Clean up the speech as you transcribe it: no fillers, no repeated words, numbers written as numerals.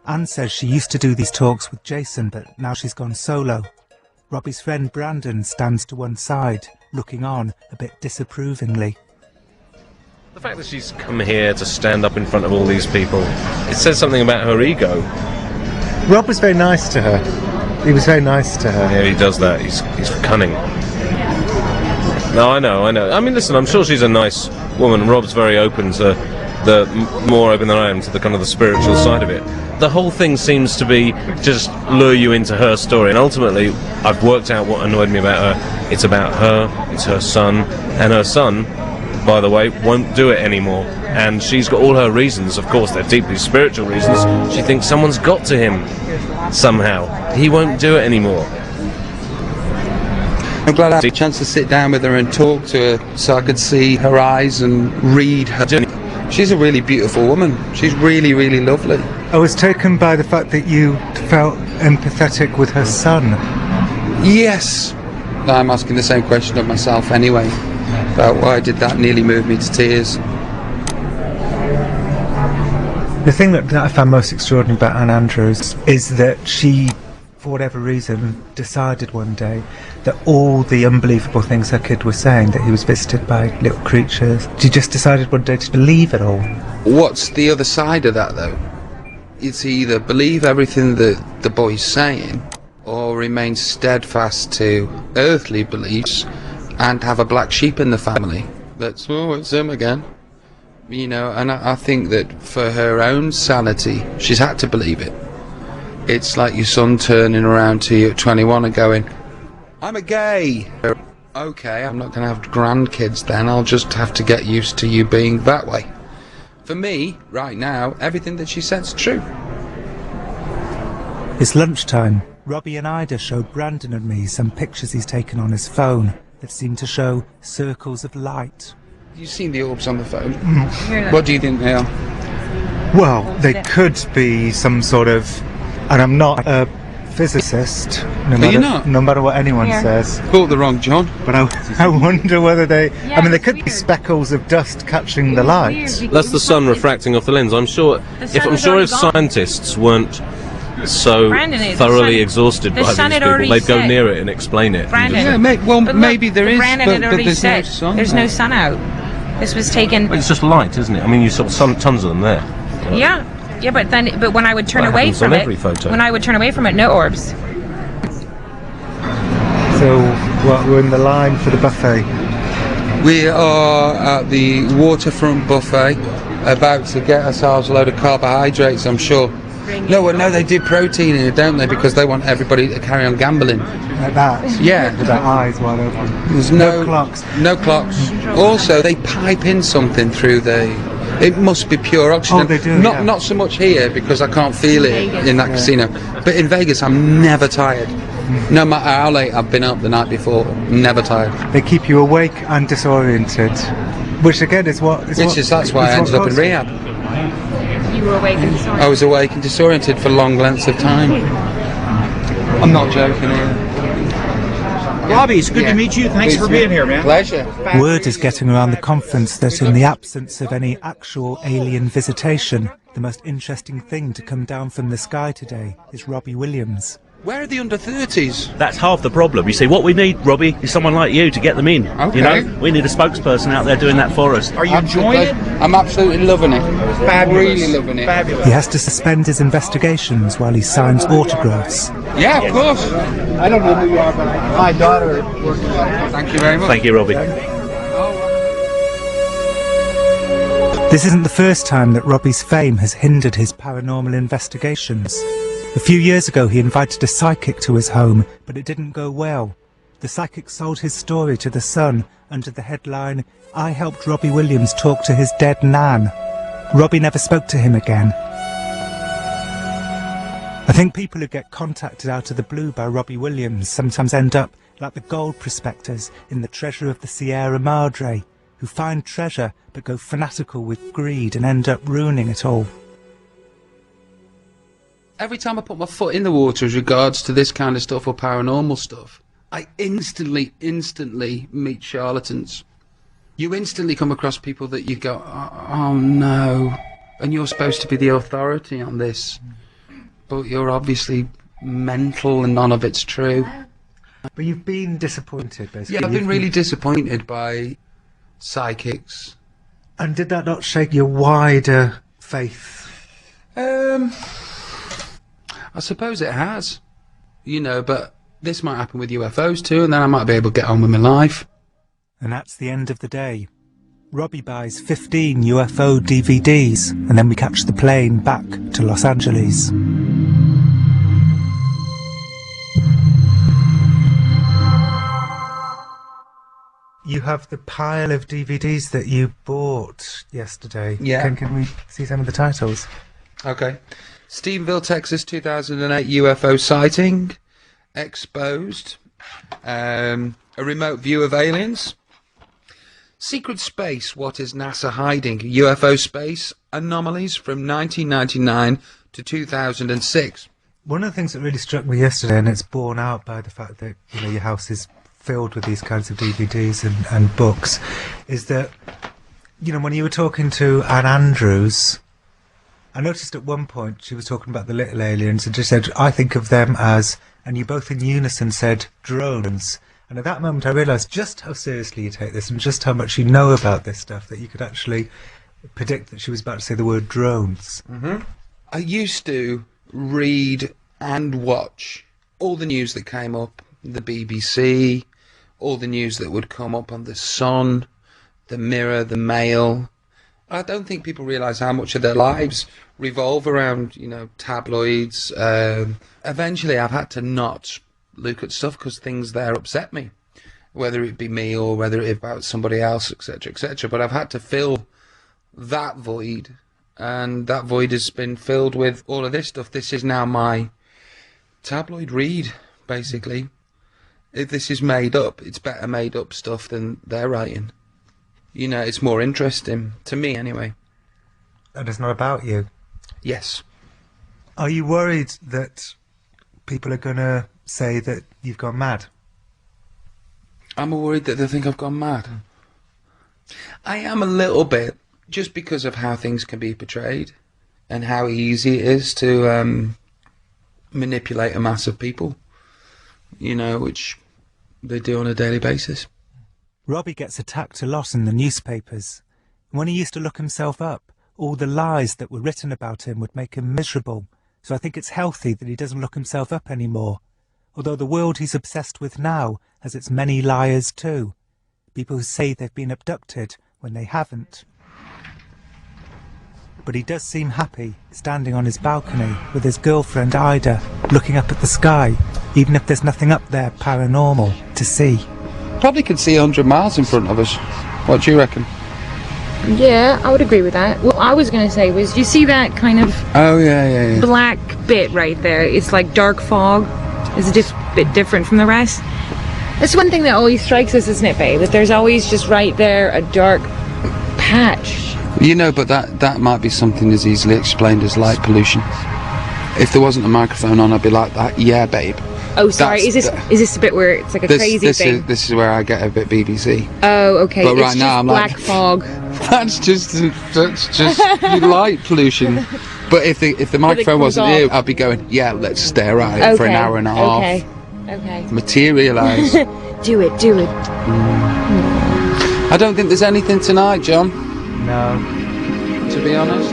Anne says she used to do these talks with Jason, but now she's gone solo. Robbie's friend Brandon stands to one side, looking on a bit disapprovingly. The fact that she's come here to stand up in front of all these people, it says something about her ego. Rob was very nice to her. He was very nice to her. Yeah, he does that. He's cunning. No, I know. I mean, listen, I'm sure she's a nice woman. Rob's very open to more open than I am to the kind of the spiritual side of it. The whole thing seems to be just lure you into her story, and ultimately I've worked out what annoyed me about her. It's about her, it's her son, and her son, by the way, won't do it anymore. And she's got all her reasons, of course, they're deeply spiritual reasons. She thinks someone's got to him somehow. He won't do it anymore. I'm glad I had a chance to sit down with her and talk to her so I could see her eyes and read her journey. She's a really beautiful woman. She's really, really lovely. I was taken by the fact that you felt empathetic with her son. Yes. I'm asking the same question of myself anyway, about why did that nearly move me to tears. The thing that I found most extraordinary about Anne Andrews is that she, for whatever reason, decided one day that all the unbelievable things her kid was saying, that he was visited by little creatures, she just decided one day to believe it all. What's the other side of that, though? It's either believe everything that the boy's saying, or remain steadfast to earthly beliefs and have a black sheep in the family. That's, oh, it's him again. You know, and I think that for her own sanity, she's had to believe it. It's like your son turning around to you at 21 and going, I'm a gay. Okay, I'm not going to have grandkids then, I'll just have to get used to you being that way. For me, right now, everything that she said's true. It's lunchtime. Robbie and Ida showed Brandon and me some pictures he's taken on his phone that seem to show circles of light. You've seen the orbs on the phone. What do you think they are? Well, they could be some sort of... And I'm not a physicist, no matter what anyone says. Caught the wrong John. But I wonder whether they... I mean, they could be speckles of dust catching the light. That's the sun refracting off the lens. I'm sure if scientists weren't so thoroughly exhausted by these people, they'd go near it and explain it. Yeah, maybe there is, Brandon but already there's no said sun. there's no sun out. This was taken. But it's just light, isn't it? I mean, you saw tons of them there. Yeah, but when I would turn away from it, no orbs. So, we're in the line for the buffet. We are at the waterfront buffet, about to get ourselves a load of carbohydrates, I'm sure. No, they do protein in it, don't they? Because they want everybody to carry on gambling. Like that? Yeah. With their eyes wide open. There's no clocks. No clocks. Also, they pipe in something through it must be pure oxygen. Oh, they do, Not so much here, because I can't feel it in that casino. But in Vegas, I'm never tired. No matter how late I've been up the night before, never tired. They keep you awake and disoriented. Which again is what... That's why I ended up in rehab. You were awake and disoriented. I was awake and disoriented for long lengths of time. I'm not joking here. Robbie, it's good to meet you. Thanks for being here, man. Pleasure. Word is getting around the conference that in the absence of any actual alien visitation, the most interesting thing to come down from the sky today is Robbie Williams. Where are the under-30s? That's half the problem. You see, what we need, Robbie, is someone like you to get them in. Okay. You know, we need a spokesperson out there doing that for us. Are you enjoying it? I'm absolutely loving it. Fabulous. Really loving it. Fabulous. He has to suspend his investigations while he signs autographs. Yeah, of course. I don't know who you are, but my daughter works. Thank you very much. Thank you, Robbie. This isn't the first time that Robbie's fame has hindered his paranormal investigations. A few years ago he invited a psychic to his home, but it didn't go well. The psychic sold his story to The Sun under the headline, "I helped Robbie Williams talk to his dead nan." Robbie never spoke to him again. I think people who get contacted out of the blue by Robbie Williams sometimes end up like the gold prospectors in The Treasure of the Sierra Madre, who find treasure but go fanatical with greed and end up ruining it all. Every time I put my foot in the water as regards to this kind of stuff or paranormal stuff, I instantly meet charlatans. You instantly come across people that you go, oh no, and you're supposed to be the authority on this. but you're obviously mental and none of it's true. But you've been disappointed, basically. Yeah, I've been really disappointed by psychics. And did that not shake your wider faith? I suppose it has. You know, but this might happen with UFOs too, and then I might be able to get on with my life. And that's the end of the day. Robbie buys 15 UFO DVDs, and then we catch the plane back to Los Angeles. You have the pile of DVDs that you bought yesterday. Yeah. Can we see some of the titles? Okay. Stephenville, Texas, 2008 UFO sighting. Exposed. A remote view of aliens. Secret Space, what is NASA hiding? UFO space anomalies from 1999 to 2006. One of the things that really struck me yesterday, and it's borne out by the fact that, you know, your house is filled with these kinds of DVDs and books, is that, you know, when you were talking to Anne Andrews, I noticed at one point she was talking about the little aliens and just said, I think of them as, and you both in unison said, drones. And at that moment I realised just how seriously you take this and just how much you know about this stuff, that you could actually predict that she was about to say the word drones. Mm-hmm. I used to read and watch all the news that came up, the BBC, all the news that would come up on the Sun, the Mirror, the Mail. I don't think people realise how much of their lives revolve around, you know, tabloids. Eventually I've had to not look at stuff because things there upset me, whether it be me or whether it be about somebody else, etc., etc. But I've had to fill that void, and that void has been filled with all of this stuff. This is now my tabloid read, basically. If this is made up, it's better made up stuff than they're writing. You know, it's more interesting, to me anyway. And it's not about you? Yes. Are you worried that people are going to say that you've gone mad? I'm worried that they think I've gone mad. I am a little bit, just because of how things can be portrayed and how easy it is to manipulate a mass of people, you know, which they do on a daily basis. Robbie gets attacked a lot in the newspapers. When he used to look himself up, all the lies that were written about him would make him miserable. So I think it's healthy that he doesn't look himself up anymore. Although the world he's obsessed with now has its many liars too. People who say they've been abducted when they haven't. But he does seem happy, standing on his balcony with his girlfriend Ida, looking up at the sky, even if there's nothing up there paranormal to see. Probably could see 100 miles in front of us. What do you reckon? Yeah, I would agree with that. What I was going to say was, you see that kind of black bit right there? It's like dark fog. It's a bit different from the rest. That's one thing that always strikes us, isn't it, babe? That there's always just right there a dark patch. You know, but that might be something as easily explained as light pollution. If there wasn't a microphone on, I'd be like that. Yeah, babe. Oh, sorry. Is this a bit where it's like a crazy thing? This is where I get a bit BBC. Oh, okay. But right now I'm black like, fog. That's just light pollution. But if the microphone wasn't here, I'd be going, yeah, let's stare at it for an hour and a half. Okay. Materialise. Do it. I don't think there's anything tonight, John. No. To be honest.